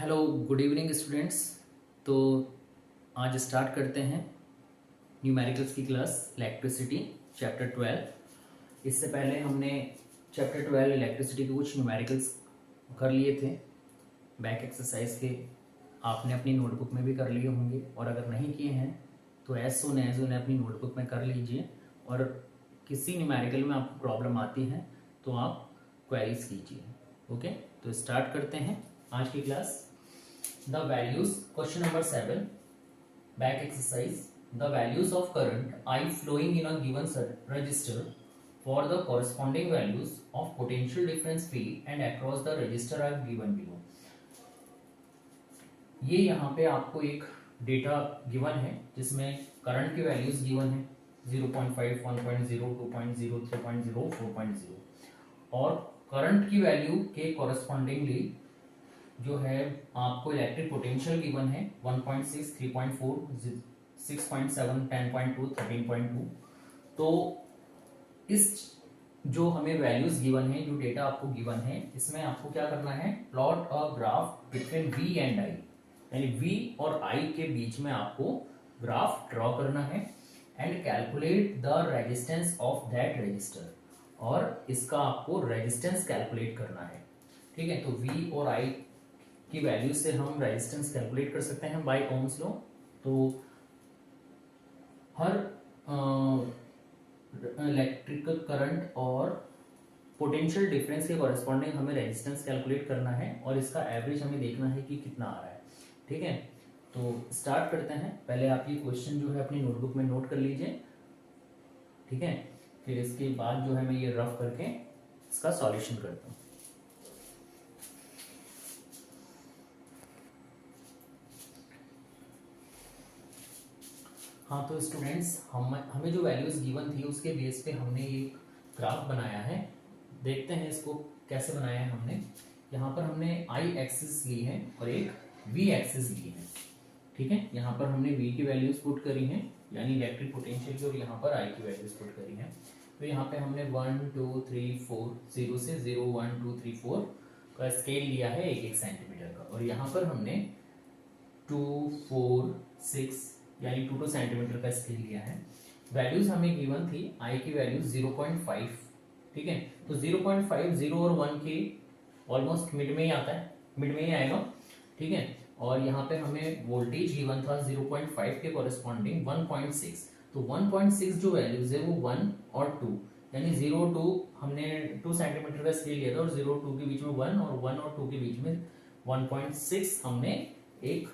Hello good evening students. तो आज start करते हैं न्यूमेरिकल्स की क्लास इलेक्ट्रिसिटी चैप्टर 12। इससे पहले हमने चैप्टर 12 इलेक्ट्रिसिटी के कुछ न्यूमेरिकल्स कर लिए थे बैक एक्सरसाइज के। आपने अपनी नोटबुक में भी कर लिए होंगे और अगर नहीं किए हैं तो एज सुन एज उन्हें अपनी नोटबुक में कर लीजिए। और किसी न्यूमेरिकल में आपको प्रॉब्लम आती है तो आप क्वेरीज कीजिए। ओके, तो स्टार्ट करते हैं आज की class. The values, question number 7, back exercise. The values of current I flowing in a given resistor for the corresponding values of potential difference P and across the resistor are given below. ये यहाँ पे आपको एक data given है जिसमें current की values given है 0.5, 1.0, 2.0, 3.0, 4.0 और करंट की वैल्यू के कॉरेस्पॉन्डिंगली जो है आपको इलेक्ट्रिक पोटेंशियल गिवन है 1.6, 3.4, 6.7, 10.2, 13.2। तो इस जो हमें वैल्यूज गिवन है, जो डेटा आपको गिवन है, इसमें आपको क्या करना है, plot a graph between V and I, यानी V और I के बीच में आपको ग्राफ ड्रॉ करना है and calculate the resistance of that resistor, और इसका आपको रेजिस्टेंस कैलकुलेट करना है। ठीक है, तो V और I की वैल्यू से हम रेजिस्टेंस कैलकुलेट कर सकते हैं बाय ओम्स लॉ। तो हर इलेक्ट्रिकल करंट और पोटेंशियल डिफरेंस के कॉरेस्पॉन्डिंग हमें रेजिस्टेंस कैलकुलेट करना है और इसका एवरेज हमें देखना है कि कितना आ रहा है। ठीक है, तो स्टार्ट करते हैं। पहले आप ये क्वेश्चन जो है अपनी नोटबुक में नोट कर लीजिए। ठीक है, फिर इसके बाद जो है मैं ये रफ करके इसका सॉल्यूशन करता हूँ। हाँ, तो स्टूडेंट्स हमें जो वैल्यूज गिवन थी उसके बेस पे हमने ये ग्राफ बनाया है। देखते हैं इसको कैसे बनाया है हमने। यहाँ पर हमने I एक्सिस ली है और एक V एक्सिस ली है। ठीक है, यहाँ पर हमने V की वैल्यूज पुट करी हैं, यानी इलेक्ट्रिक पोटेंशियल की, और यहाँ पर I की वैल्यूज पुट करी हैं। तो यहाँ पे हमने 1 2 3 4 0 से 0 1 2 3 4 का स्केल लिया है 1 सेंटीमीटर का, और यहाँ पर हमने 2 4 6 यानी 2 सेंटीमीटर का स्केल लिया है। वैल्यूज हमें गिवन थी I की वैल्यू 0.5। ठीक है, तो 0.5 0 और 1 के ऑलमोस्ट मिड में ही आता है, मिड में ही आएगा। ठीक है, और यहाँ पे हमें वोल्टेज गिवन था 0.5 के कॉरेस्पॉन्डिंग 1.6। तो 1.6 जो वैल्यूज है वो 1 और 2, यानी 0 2 हमने 2 सेंटीमीटर का स्केल लिया था और 0 2 के बीच में 1 और 1 और 2 के बीच में 1.6 हमने एक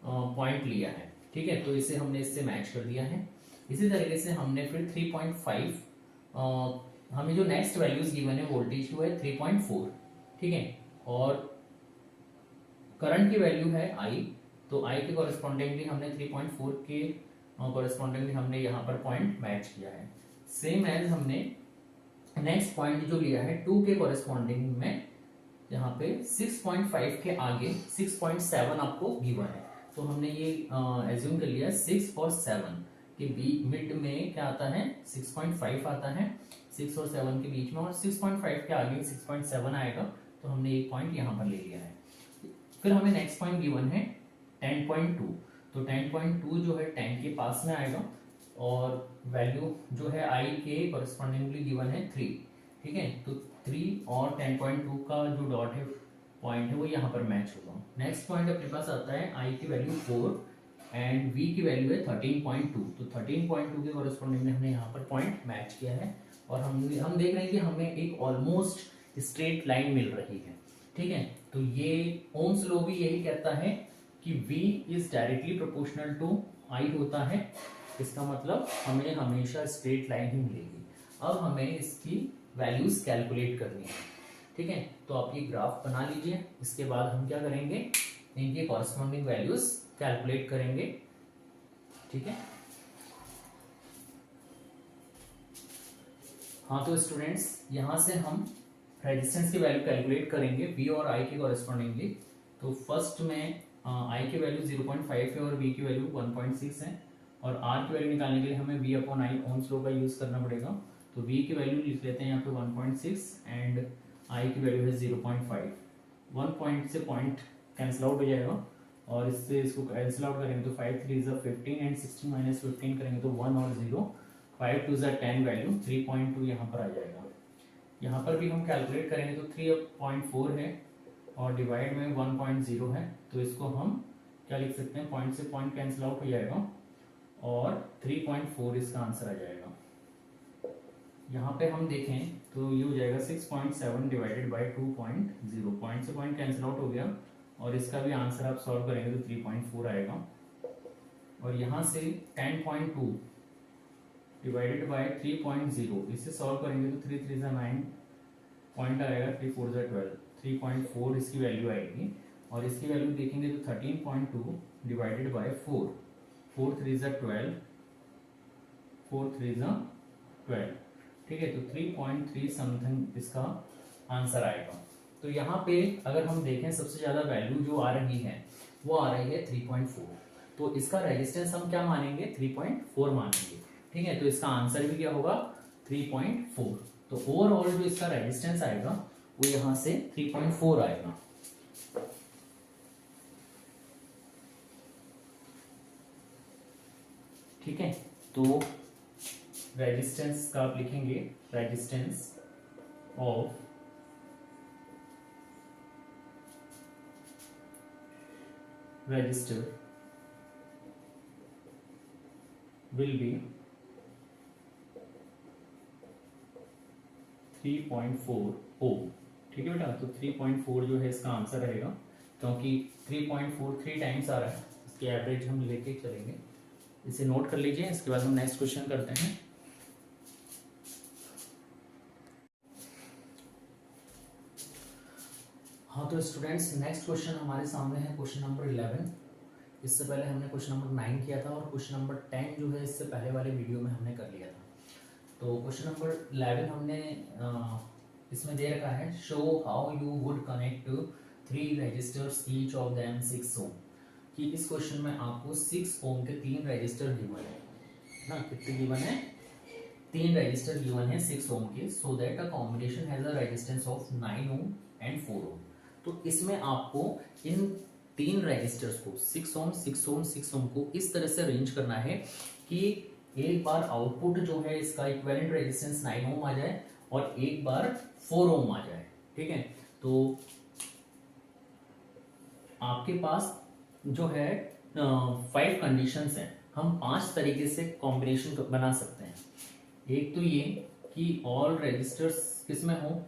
पॉइंट लिया है। ठीक है, तो इसे हमने इससे मैच कर दिया है। इसी तरीके से हमने फिर 3.5 हमें जो नेक्स्ट वैल्यूज गिवन है वोल्टेज की वो है 3.4। ठीक है, और करंट की वैल्यू है I, तो I के कॉरेस्पॉन्डिंगली हमने 3.4 के कॉरेस्पॉन्डिंगली हमने यहाँ पर पॉइंट मैच किया है। सेम एज हमने नेक्स्ट पॉइंट जो लिया है 2 के कॉरेस्पॉन्डिंग में, यहाँ पे 6.5 के आगे 6.7 आपको गिवन है, तो हमने ये एज्यूम कर लिया 6 और 7 के बीच मिड में क्या आता है, 6.5 आता है 6 और 7 के बीच में, और 6.5 के आगे 6.7 आएगा, तो हमने एक पॉइंट यहाँ पर ले लिया है। फिर हमें नेक्स्ट पॉइंट गिवन है 10.2, तो 10.2 जो है 10 के पास में आएगा, और वैल्यू जो है I के कॉरेस्पॉन्डिंगली गिवन है 3। ठीक है, तो 3 और 10.2 का जो डॉट है पॉइंट है वो यहाँ पर मैच होगा। नेक्स्ट पॉइंट अपने पास आता है I की वैल्यू 4 एंड V की वैल्यू है 13.2, तो 13.2 के कॉरेस्पॉन्डिंग में हमने यहाँ पर पॉइंट मैच किया है, और हम देख रहे हैं कि हमें एक ऑलमोस्ट स्ट्रेट लाइन मिल रही है। ठीक है, तो ये ओम्स लॉ भी यही कहता है कि V is directly proportional to I होता है। इसका मतलब हमें हमेशा स्ट्रेट लाइन ही मिलेगी। अब हमें इसकी वैल्यूज कैलकुलेट करनी है। ठीक है, तो आप ये ग्राफ बना लीजिए। इसके बाद हम क्या करेंगे, इनकी कॉरेस्पॉन्डिंग वैल्यूज कैलकुलेट करेंगे। ठीक है, हाँ, तो स्टूडेंट्स यहाँ से हम रेजिस्टेंस की वैल्यू कैलकुलेट करेंगे V और I के कॉरेस्पॉन्डिंगली। तो फर्स्ट में I की वैल्यू 0.5 है और V की वैल्यू 1.6 है, और R की वैल्यू निकालने के लिए हमें V upon I Ohm's law का यूज करना पड़ेगा। तो V की वैल्यू लिख लेते हैं यहाँ पे 1.6 एंड I की वैल्यू है 0.5। 1 पॉइंट से पॉइंट कैंसिल आउट हो जाएगा, और इससे इसको कैंसिल आउट करेंगे तो 5 3 ज़ा 15 एंड 16 माइनस 15 करेंगे तो 1 और 0, 5 2 ज़ा 10 वैल्यू 3.2 यहाँ पर आ जाएगा। यहाँ पर भी हम कैलकुलेट करेंगे तो 3.4 है और डिवाइड में 1.0 है, तो इसको हम क्या लिख सकते हैं, पॉइंट से पॉइंट कैंसिल आउट हो जाएगा और 3.4 इसका आंसर आ जाएगा। यहाँ पे हम देखें तो ये हो जाएगा 6.7 डिवाइडेड बाई 2.0, पॉइंट से पॉइंट कैंसिल आउट हो गया और इसका भी आंसर आप सॉल्व करेंगे तो 3.4 आएगा। और यहाँ से 10.2 डिवाइडेड बाई 3.0 इसे सॉल्व करेंगे तो 3 3 ज़ा 9 पॉइंट आएगा, 3 4 ज़ा 12, 3.4 इसकी वैल्यू आएगी। और इसकी वैल्यू देखेंगे तो 13.2 डिवाइडेड बाई 4, 4 3 ज़ा 12, 4 3 ज़ा 12, ठीक है, तो 3.3 समथिंग इसका आंसर आएगा। तो यहाँ पे अगर हम देखें सबसे ज्यादा वैल्यू जो आ रही है वो आ रही है 3.4, तो इसका रेजिस्टेंस हम क्या मानेंगे, 3.4 मानेंगे, ठीक है। तो इसका आंसर भी क्या होगा, 3.4। तो ओवरऑल जो इसका रेजिस्टेंस आएगा वो यहाँ से 3.4 आएगा। ठीक है, तो रेजिस्टेंस का आप लिखेंगे, resistance of register will be 3.4 ओम, ठीक है बेटा। तो 3.4 जो है इसका आंसर रहेगा, क्योंकि 3.4 3 टाइम्स आ रहा है, इसके एवरेज हम लेके चलेंगे। इसे नोट कर लीजिए, इसके बाद हम नेक्स्ट क्वेश्चन करते हैं। हाँ तो स्टूडेंट्स, नेक्स्ट क्वेश्चन हमारे सामने है क्वेश्चन नंबर 11। इससे पहले हमने क्वेश्चन नंबर 9 किया था और क्वेश्चन नंबर 10 जो है इससे पहले वाले वीडियो में हमने कर लिया था। तो क्वेश्चन नंबर 11 हमने इसमें दे रखा है, show how you would connect 3 resistors each of them 6 ohm, कि इस क्वेश्चन में आपको 6 ओम के 3 रजिस्टर गिवन है ना, कितने गिवन है, 3 रजिस्टर गिवन है 6 ओम के, so that a combination has a resistance of 9 ohm and 4 ओम। तो इसमें आपको इन 3 रजिस्टर्स को 6 ओम 6 ओम 6 ओम को इस तरह से अरेंज करना है कि एक बार आउटपुट जो है इसका इक्विवेलेंट रेजिस्टेंस 9 ओम आ जाए और एक बार 4 ओम आ जाए, ठीक है। तो आपके पास जो है 5 कंडीशंस हैं, हम 5 तरीके से कॉम्बिनेशन बना सकते हैं। एक तो ये कि ऑल रजिस्टर्स किसमें हो,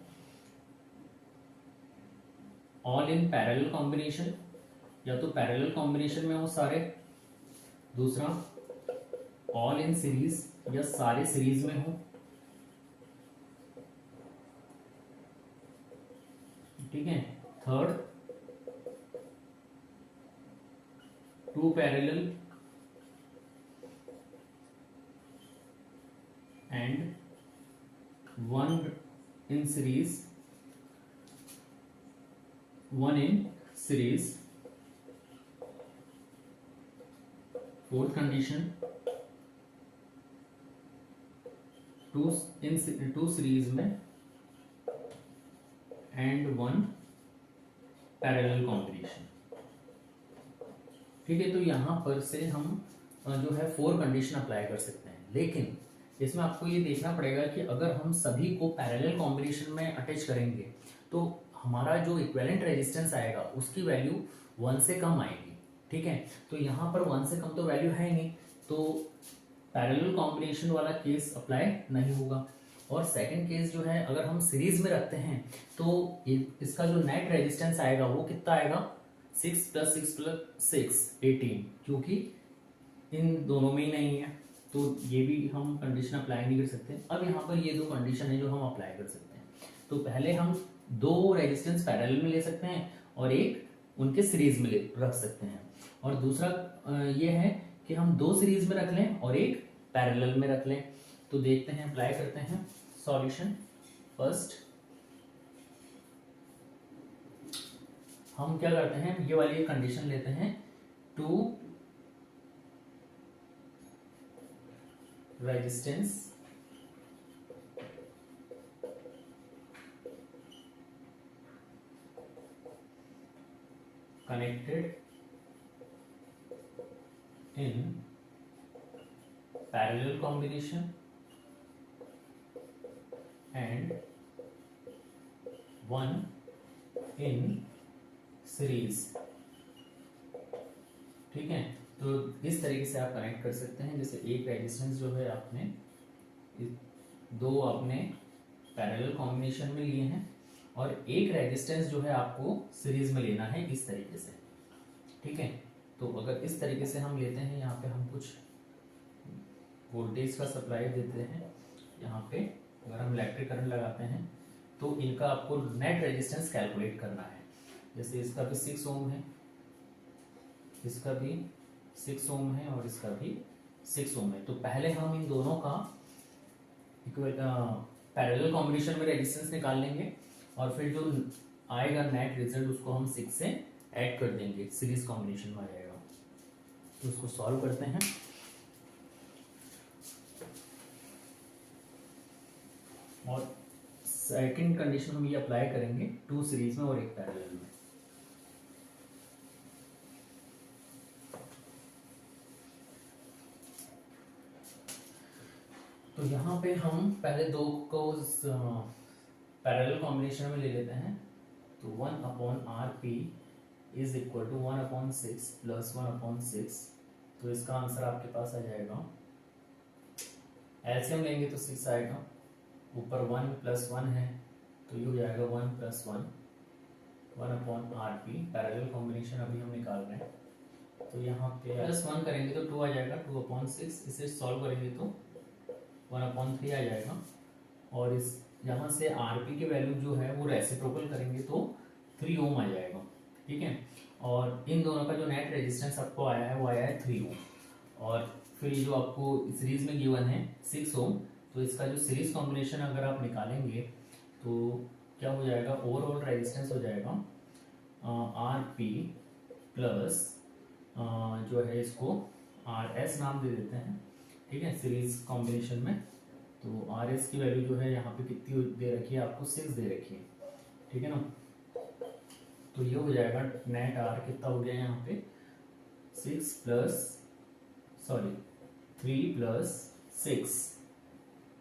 ऑल इन पैरेलल कॉम्बिनेशन, या तो पैरेलल कॉम्बिनेशन में हो सारे। दूसरा, ऑल इन सीरीज, या सारे सीरीज में हो, ठीक है। Third, 2 parallel and 1 in series, 1 in series. Fourth condition, 2 series में एंड 1 पैरेलल कॉम्बिनेशन, ठीक है। तो यहां पर से हम जो है 4 कंडीशन अप्लाई कर सकते हैं, लेकिन इसमें आपको ये देखना पड़ेगा कि अगर हम सभी को पैरेलल कॉम्बिनेशन में अटैच करेंगे तो हमारा जो इक्विवेलेंट रेजिस्टेंस आएगा उसकी वैल्यू 1 से कम आएगी, ठीक है। तो यहाँ पर 1 से कम तो वैल्यू है नहीं, तो पैरेलल कॉम्बिनेशन वाला केस अप्लाई नहीं होगा। और सेकंड केस जो है, अगर हम सीरीज में रखते हैं तो इसका जो नेट रेजिस्टेंस आएगा वो कितना आएगा, 6 + 6 + 6 18, क्योंकि इन दोनों में ही नहीं है, तो ये भी हम कंडीशन अप्लाई नहीं कर सकते। अब यहाँ पर ये 2 कंडीशन है जो हम अप्लाई कर सकते हैं। तो पहले हम 2 रेजिस्टेंस पैरेलल में ले सकते हैं और एक उनके सीरीज में रख सकते हैं, और दूसरा ये है कि हम 2 सीरीज में रख लें और एक पैरेलल में रख लें। तो देखते हैं, अप्लाई करते हैं सॉल्यूशन। फर्स्ट हम क्या करते हैं, ये वाली कंडीशन लेते हैं, 2 resistance connected in parallel combination and one in series। ठीक है, तो इस तरीके से आप कनेक्ट कर सकते हैं। जैसे एक रेजिस्टेंस जो है आपने दो आपने पैरेलल कॉम्बिनेशन में लिए हैं और एक रेजिस्टेंस जो है आपको सीरीज में लेना है इस तरीके से। ठीक है, तो अगर इस तरीके से हम लेते हैं, यहाँ पे हम कुछ वोल्टेज का सप्लाई देते हैं, यहाँ पे अगर हम इलेक्ट्रिक करंट लगाते हैं तो इनका आपको नेट रेजिस्टेंस कैलकुलेट करना है। जैसे इसका भी 6 ओम है, इसका भी 6 ओम है और इसका भी 6 ओम है। तो पहले हम इन दोनों का पैरेलल कॉम्बिनेशन में रेजिस्टेंस निकाल लेंगे और फिर जो आएगा नेट रिजल्ट उसको हम 6 से ऐड कर देंगे, सीरीज कॉम्बिनेशन में आ जाएगा। तो उसको सॉल्व करते हैं। और सेकंड कंडीशन हम ये अप्लाई करेंगे 2 सीरीज में और एक पैरेलल में। तो यहाँ पे हम पहले दो को पैरेलल कॉम्बिनेशन में ले लेते हैं। तो 1/RP is equal to 1/6 plus 1/6। तो इसका आंसर आपके पास आ जाएगा, एलसीएम लेंगे तो 6 आएगा, ऊपर 1 + 1 है तो ये हो जाएगा 1 + 1 1/RP। पैरेलल कॉम्बिनेशन अभी हम निकाल रहे हैं, तो यहाँ पे +1 करेंगे तो 2 आ जाएगा, 2/6। इसे सॉल्व करेंगे तो 1/3 आ जाएगा। और इस यहाँ से RP की वैल्यू जो है वो रेसिप्रोकल करेंगे तो 3 ओम आ जाएगा। ठीक है, और इन दोनों का जो नेट रेजिस्टेंस आपको आया है वो आया है 3 ओम। और फिर ये जो आपको सीरीज में गिवन है 6 ओम, तो इसका जो सीरीज कॉम्बिनेशन अगर आप निकालेंगे तो क्या हो जाएगा, ओवरऑल रेजिस्टेंस हो जाएगा RP प्लस जो है इसको RS नाम दे देते हैं। ठीक है, सीरीज कॉम्बिनेशन में तो RS की वैल्यू जो है यहाँ पे कितनी दे रखी है आपको, 6 दे रखी है। ठीक है ना, तो ये हो जाएगा नेट R कितना हो गया यहाँ पे 3 + 6,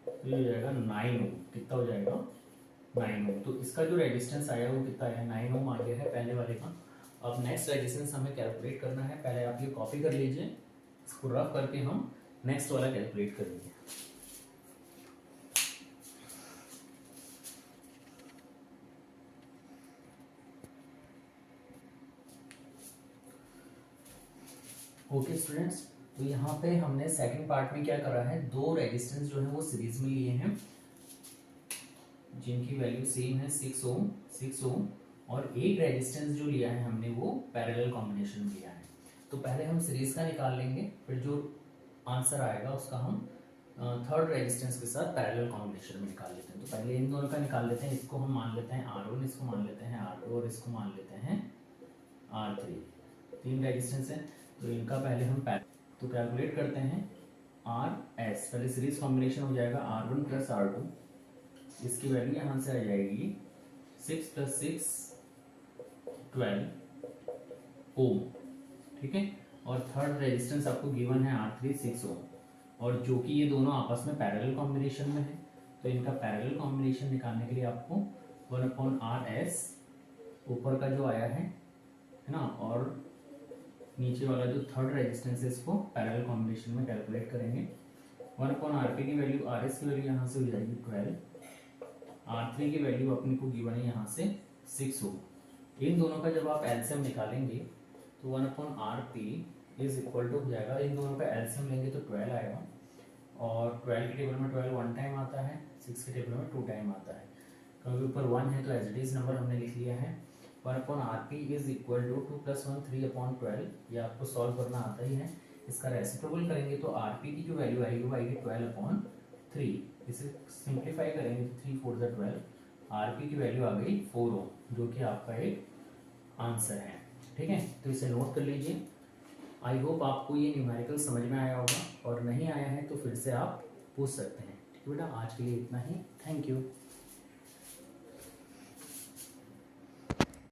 तो ये हो जाएगा 9 ओम। कितना हो जाएगा 9 ओम। तो इसका जो रेजिस्टेंस आया वो कितना है, 9 ओम आ गया है पहले वाले का। अब नेक्स्ट रेजिस्टेंस हमें कैलकुलेट करना है। पहले आप ये कॉपी कर लीजिए, इसको रफ करके हम नेक्स्ट वाला कैलकुलेट करेंगे। ओके स्टूडेंट्स, तो यहाँ पे हमने सेकंड पार्ट में क्या करा है, दो रेजिस्टेंस जो है वो सीरीज में लिए हैं जिनकी वैल्यू सेम है 6 ओम, और एक रेजिस्टेंस जो लिया है हमने वो पैरेलल कॉम्बिनेशन में लिया है। तो पहले हम सीरीज का निकाल लेंगे, फिर जो आंसर आएगा उसका हम थर्ड रेजिस्टेंस के साथ पैरेलल कॉम्बिनेशन में निकाल लेते हैं। तो पहले इन दोनों का निकाल लेते हैं। इसको हम मान लेते हैं R1, इसको मान लेते हैं R2 और इसको मान लेते हैं R3। 3 रेजिस्टेंस है, तो इनका पहले हम तो कैलकुलेट करते हैं RS। पहले सीरीज कॉम्बिनेशन हो जाएगा R1 + R2, इसकी वैल्यू यहाँ से आ जाएगी 6 + 6 12 ओम। ठीक है, और थर्ड रेजिस्टेंस आपको गिवन है R3 6 ओम, और जो कि ये दोनों आपस में पैरेलल कॉम्बिनेशन में है। तो इनका पैरेलल कॉम्बिनेशन निकालने के लिए आपको 1/RS ऊपर का जो आया है ना, और नीचे वाला जो थर्ड रेजिस्टेंस है इसको पैरेलल कॉम्बिनेशन में कैलकुलेट करेंगे। 1/RP की वैल्यू, RS की वैल्यू यहाँ से हो जाएगी 12, R3 की वैल्यू अपने को गिवन है यहाँ से 6 ओम। इन दोनों का जब आप एलसीएम निकालेंगे तो 1/RP इज इक्वल टू हो जाएगा, इन दोनों का एलसीएम लेंगे तो 12 आएगा, और 12 के टेबल में 12 1 टाइम आता है, 6 के टेबल में 2 टाइम आता है। क्योंकि ऊपर 1 है तो एज इट इज नंबर हमने लिख लिया है। 1/RP इज इक्वल टू 2 + 1 3/12, ये आपको सॉल्व करना आता ही है। इसका रेसिप्रोकल करेंगे तो RP की जो वैल्यू आएगी वो आएगी 12/3। इसे सिंप्लीफाई करेंगे तो 3 4 12, RP की वैल्यू आ गई 4 ओम, जो कि आपका एक आंसर है। ठीक है, तो इसे नोट कर लीजिए। आई होप आपको ये न्यूमेरिकल समझ में आया होगा, और नहीं आया है तो फिर से आप पूछ सकते हैं। ठीक है बेटा, आज के लिए इतना ही। Thank you.